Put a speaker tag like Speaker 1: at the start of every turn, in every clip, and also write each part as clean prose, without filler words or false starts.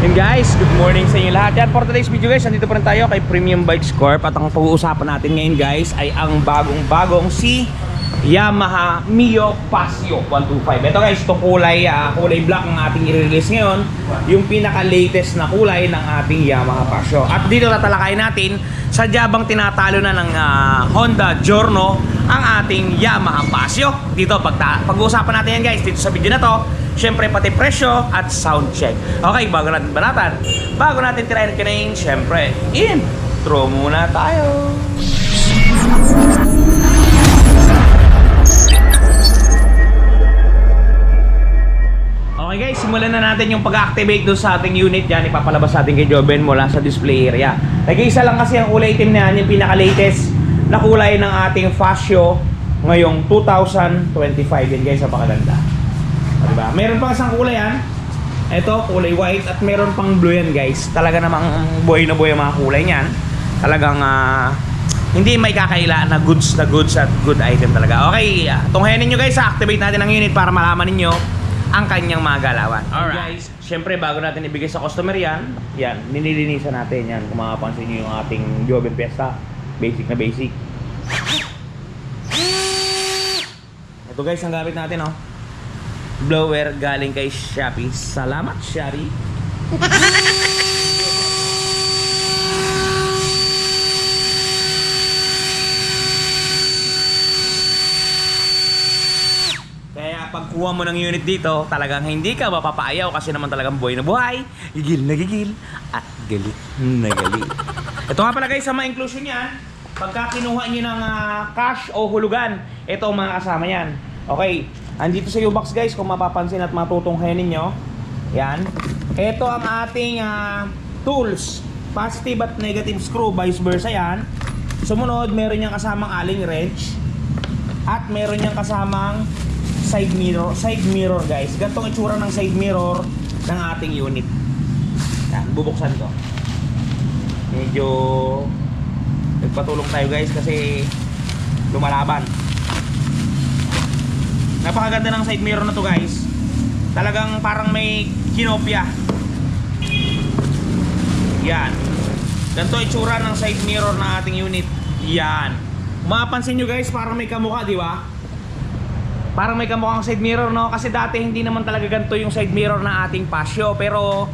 Speaker 1: Yun guys, good morning sa inyo lahat. Yan, for today's video guys, nandito pa rin tayo kay Premium Bikes Corp. At ang pag-uusapan natin ngayon guys ay ang bagong-bagong si Yamaha Mio Pasio 125. Ito guys, itong kulay black ang ating i-release ngayon. Yung pinaka-latest na kulay ng ating Yamaha Pasio. At dito tatalakayin natin, sadya bang tinatalo na ng Honda Giorno ang ating Yamaha Pasio. Dito, pag-uusapan natin yan guys, dito sa video na to. Siyempre pati presyo at sound check. Okay, bago natin banatan, bago natin tirahin kinain, siyempre, intro muna tayo. Okay guys, simulan na natin yung pag-activate doon sa ating unit. Yan, ipapalabas natin kay Joben mula sa display area. Nag-iisa lang kasi ang kulay itim na yan, yung pinaka-latest na kulay ng ating Pasio ngayong 2025. Yan guys, napakaganda. Diba? Meron pang isang kulay yan. Ito, kulay white. At meron pang blue yan guys. Talaga namang buhay na buhay ang mga kulay niyan. Talagang hindi may kakaila na goods at good item talaga. Okay, tunghayan ninyo guys. Activate natin ang unit para malaman ninyo ang kanyang mga galawan. Alright guys, syempre bago natin ibigay sa customer yan, nililinisan natin yan. Kung makapansin nyo yung ating Joben Fiesta, basic na basic. Ito guys, ang gamit natin blower galing kay Shopee. Salamat Shopee. Kaya pagkuha mo ng unit dito, talagang hindi ka mapapaayaw kasi naman talagang buhay na buhay, gigil na gigil, at galit na galit. Ito nga pala guys, sa mga inclusion yan, pagka kinuha nyo ng cash o hulugan, ito ang mga kasama yan. Okay, andito sa U-Box guys, kung mapapansin at matutunghayan ninyo, yan. Ito ang ating tools, positive at negative screw, vice versa yan. Sumunod, meron niyang kasamang allen wrench at meron niyang kasamang side mirror guys. Gantong itsura ng side mirror ng ating unit. Yan, bubuksan ko. Medyo nagpatulong tayo guys kasi lumalaban. Napakaganda ng side mirror na to guys. Talagang parang may kinopya. Yan. Ganito itsura ng side mirror ng ating unit. Yan. Mapapansin nyo guys, parang may kamukha, di ba? Parang may kamukhang side mirror, no? Kasi dati hindi naman talaga ganito yung side mirror ng ating Pasio. Pero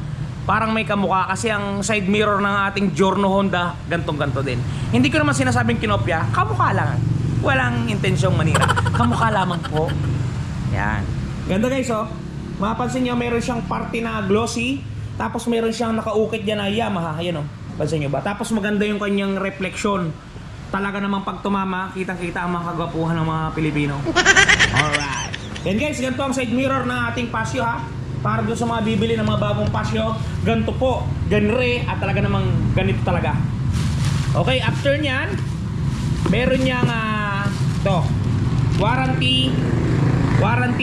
Speaker 1: parang may kamukha kasi ang side mirror ng ating Giorno Honda gantong-ganto din. Hindi ko naman sinasabing kinopya. Kamukha lang. Walang intensyong manira. Kamukha lamang po. Yan. Ganda guys, mapapansin nyo, meron siyang parte na glossy. Tapos meron siyang nakaukit dyan na Yamaha. Ayan pansin nyo ba? Tapos maganda yung kanyang reflection. Talaga namang pag tumama, kitang-kita ang mga kagwapuhan ng mga Pilipino. Alright. Yan guys, ganito ang side mirror ng ating Pasio Para doon sa mga bibili ng mga bagong Pasio, ganito po, ganre, at talaga namang ganito talaga. Okay, after nyan, meron niyang warranty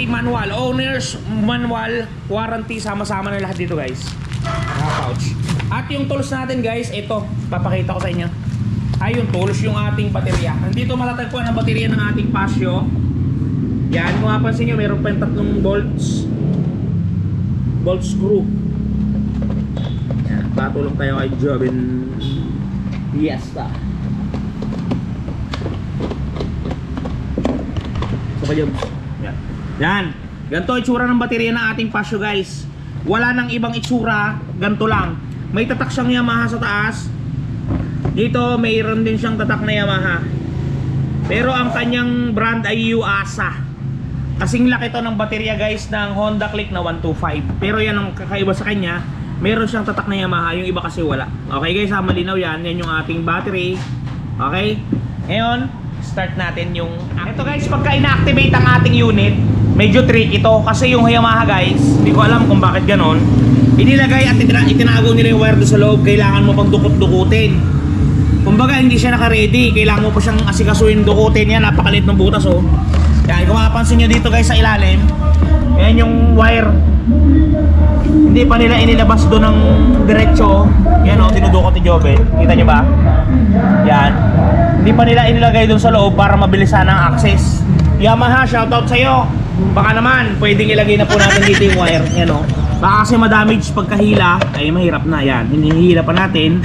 Speaker 1: manual, owner's manual, warranty, sama-sama na lahat dito guys. Pouch. At yung tools natin guys, ito, papakita ko sa inyo. Ay yung tools, yung ating baterya. Nandito matatagpuan ang baterya ng ating Pasio. Yan, kung mapansin nyo, meron pa yung tatlong bolt screw. Yan, patulong tayo kay Joben Fiesta. So kayo, yan, ganito itsura ng baterya ng ating Pasio guys. Wala nang ibang itsura, ganito lang. May tatak siyang Yamaha sa taas. Dito mayroon din siyang tatak na Yamaha. Pero ang kanyang brand ay Yuasa. Kasing laki to ng baterya guys ng Honda Click na 125. Pero yan ang kakaiba sa kanya, meron siyang tatak na Yamaha, yung iba kasi wala. Okay guys, malinaw yan. Yan yung ating battery. Okay, ngayon start natin yung ito guys, pagka ina-activate ang ating unit, medyo tricky ito kasi yung Yamaha guys, hindi ko alam kung bakit ganon. Inilagay at itinago nila yung wire doon sa loob. Kailangan mo pang dukot-dukutin. Kumbaga hindi siya naka-ready. Kailangan mo pa siyang asikasuin, dukutin. Yan, napakalit ng butas Yan, kung mapapansin nyo dito guys sa ilalim, yan yung wire. Hindi pa nila inilabas doon ng diretso. Yan tinudukot ni Joben. Kita nyo ba? Yan. Hindi pa nila inilagay doon sa loob para mabilisan ang access. Yamaha, shoutout sa'yo. Baka naman, pwedeng ilagay na po natin dito yung wire. Yan Baka kasi madamage pagkahila, ay mahirap na yan. Hinihila pa natin.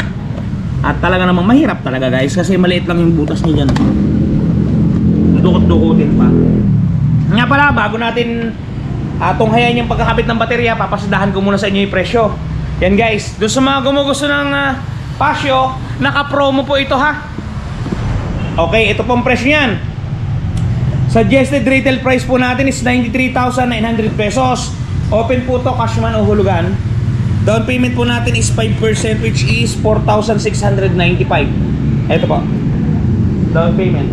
Speaker 1: At talaga namang mahirap talaga guys, kasi maliit lang yung butas niya dyan. Dudukot-dukutin pa. Nga pala, bago natin tunghayan yung pagkakabit ng baterya, papasadahan ko muna sa inyo yung presyo. Yan guys, doon sa mga gumugusto ng Pasio, naka-promo po ito ha. Okay, ito pong presyo yan. Suggested retail price po natin is 93,900 pesos. Open po to, cash man o hulugan. Down payment po natin is 5% which is 4,695. Ito po. Down payment.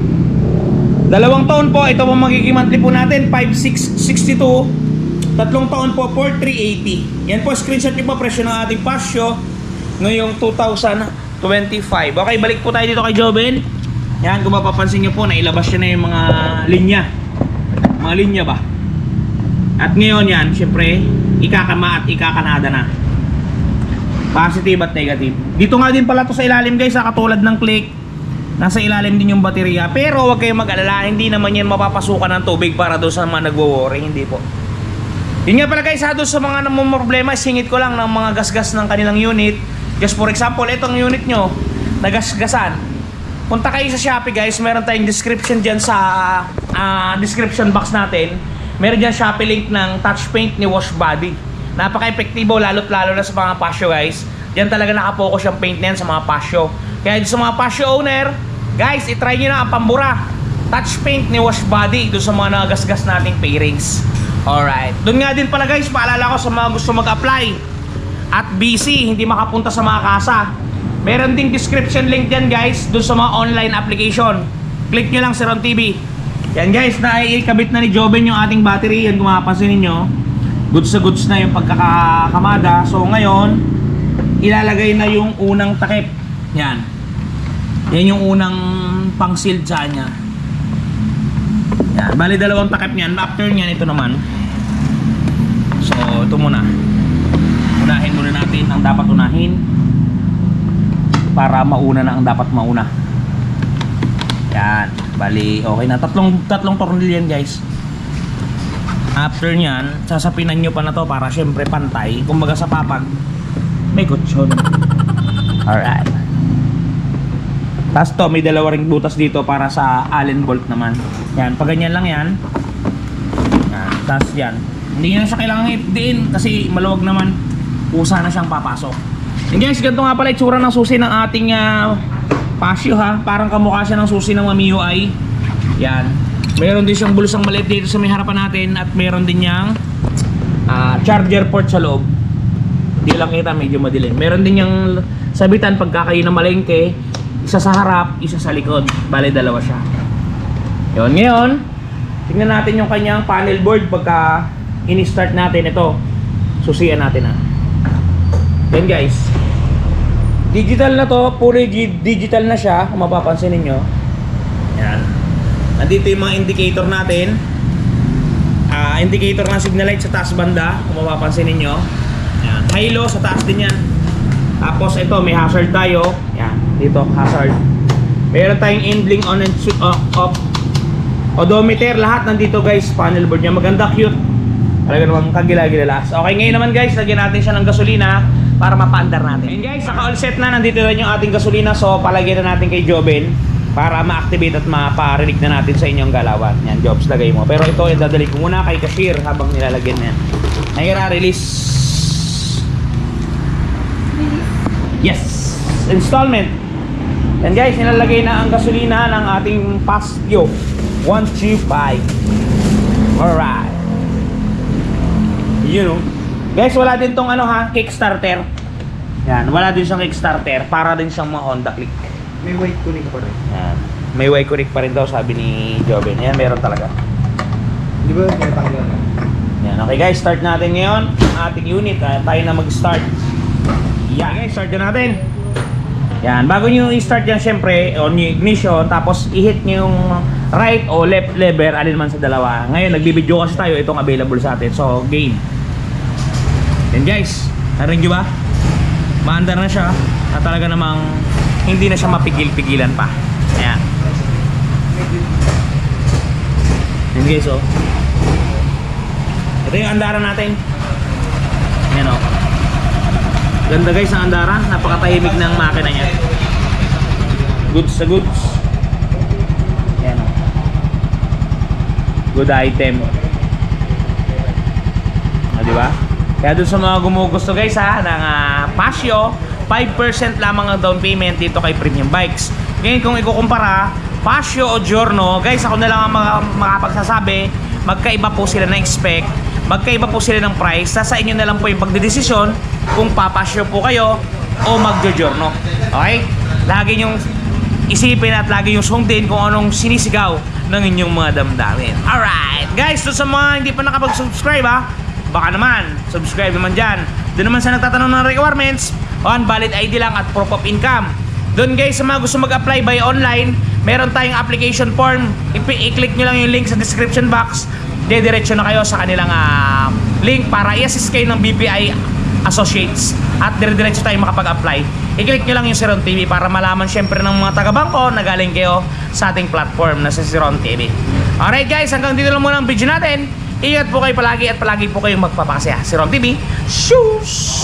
Speaker 1: 2 taon po, ito po magiging monthly po natin 5,662. 3 taon po 4,380. Yan po, screenshot niyo po presyo ng ating Pasio ngayong 2025. Okay, balik po tayo dito kay Joven. Yan, kung mapapansin niyo po, nailabas niya na yung mga linya. Mga linya ba? At ngayon yan, syempre, ikakama at ikakanada na. Positive at negative. Dito nga din pala to sa ilalim guys, katulad ng click. Nasa ilalim din yung baterya. Pero huwag kayong mag-alala, hindi naman yan mapapasukan ng tubig para doon sa mga nagwo-worry. Hindi po. Yun nga pala guys, doon sa mga namumroblema, singit ko lang ng mga gasgas ng kanilang unit. Just for example, itong unit nyo, nagasgasan. Punta kayo sa Shopee guys, meron tayong description dyan sa description box natin. Meron dyan Shopee link ng touch paint ni Wash Body. Napaka-epektibo, lalo't lalo na sa mga Pasio guys. Diyan talaga nakapokus yung paint na yan sa mga Pasio. Kaya sa mga Pasio owner, guys, itry nyo na ang pambura. Touch paint ni Wash Body doon sa mga nagasgas nating pairings. Alright. Doon nga din pala guys, paalala ko sa mga gusto mag-apply at busy, hindi makapunta sa mga kasa. Meron ding description link dyan guys, doon sa mga online application. Click nyo lang si Ron TV. Yan guys, naikabit na ni Joven yung ating battery. Yan kung mapapansin ninyo, goods na yung pagkakakamada. So ngayon, ilalagay na yung unang takip. Yan. Yan yung unang pang sealed sa kanya. Yan. Bali 2 takip niyan. After niyan, ito naman. So ito muna. Unahin muna natin ang dapat unahin para mauna na ang dapat mauna. Yan. Bali okay na. Tatlong tornilyo yan guys. After nyan, sasapinan nyo pa na to para syempre pantay. Kumbaga sa papag, may kutsyon. Alright. Tapos to, may 2 ring butas dito para sa Allen bolt naman. Yan, pag ganyan lang yan. Yan, tapos yan. Hindi nyo na siya kailangan i-diin kasi maluwag naman. Pusa na siyang papasok. And guys, ganito nga pala itsura ng susi ng ating Pasio ha. Parang kamukha siya ng susi ng MIUI. Yan. Meron din siyang bulusang maliit dito sa may harapan natin at meron din niyang charger port sa loob. Hindi lang kita, medyo madilim. Meron din niyang sabitan pagkakain ng malengke, isa sa harap, isa sa likod. Bale, 2 siya. Yun, ngayon, tingnan natin yung kanyang panel board pagka ini-start natin ito. Susiyan natin ha. Yan guys. Digital na to, fully digital na siya, kung mapapansin ninyo. Yan. Nandito yung mga indicator natin. Indicator ng signal light sa taas banda, kung mapapansin ninyo. Yan. High-low sa taas din yan. Tapos ito, may hazard tayo. Yan, dito, hazard. Meron tayong in-blink on and off. Odometer, lahat nandito guys. Panel board niya, maganda, cute. Talaga namang kagila-gilalas. Okay, ngayon naman guys, lagyan natin siya ng gasolina para mapaandar natin. And guys, naka-all set na. Nandito na yung ating gasolina. So, palagyan na natin kay Joven para ma-activate at maparinig na natin sa inyong galawan. Yan, Jobs, lagay mo. Pero ito, idadali ko muna kay cashier habang nilalagyan yan. Nahira-release. Yes! Installment. Yan guys, nilalagay na ang gasolina ng ating Pasio 125. Alright. You know. Guys, wala din tong ano ha, Kickstarter. Yan, wala din siyang Kickstarter. Para din siyang mga Honda Click.
Speaker 2: May white connect pa rin.
Speaker 1: Yan. May white connect pa rin daw, sabi ni Joven. Yan, meron talaga.
Speaker 2: Di ba tinatanggal na?
Speaker 1: Yan, okay guys, start natin ngayon ang ating unit. Tayo na mag-start. Yan guys, start na natin. Yan, bago nyo i-start yan, syempre, on yung ignition, tapos i-hit nyo yung right o left lever, alin man sa dalawa. Ngayon, nagbibideo kasi tayo, itong available sa atin. So, game. Yan guys, narinig nyo ba? Maandar na siya at talaga namang hindi na siya mapigil-pigilan pa. Ayan. Yan guys, oh. Ito yung andaran natin. Yan o. Ganda guys ang andaran. Napakatahimik ng makina niya. Goods sa goods. Yan o. Good item. Diba? Kaya dun sa mga gumugusto guys ha ng Pasio, 5% lamang ang down payment dito kay Premium Bikes. Ngayon kung ikukumpara Pasio o Giorno, guys ako na lang ang makapagsasabi, magkaiba po sila ng spec, magkaiba po sila ng price. Sa inyo na lang po yung pagdedesisyon kung papasyo po kayo o magjo-Giorno. Okay? Lagi nyong isipin at lagi yung sundin kung anong sinisigaw ng inyong mga damdamin. Alright! Guys, so sa mga hindi pa nakapag-subscribe baka naman, subscribe naman dyan. Doon naman sa nagtatanong ng requirements, on valid ID lang at proof of income. Doon guys, sa mga gusto mag-apply by online, meron tayong application form. I-click nyo lang yung link sa description box. Dediretso na kayo sa kanilang link para i-assist kayo ng BPI Associates. At dire-diretso tayo makapag-apply. I-click nyo lang yung Siron TV para malaman syempre ng mga taga-bangko na galing kayo sa ating platform na sa Siron TV. Alright guys, hanggang dito lang muna ang video natin. Ingat po kayo palagi at palagi po kayong magpapakasaya. Siron TV, shoes!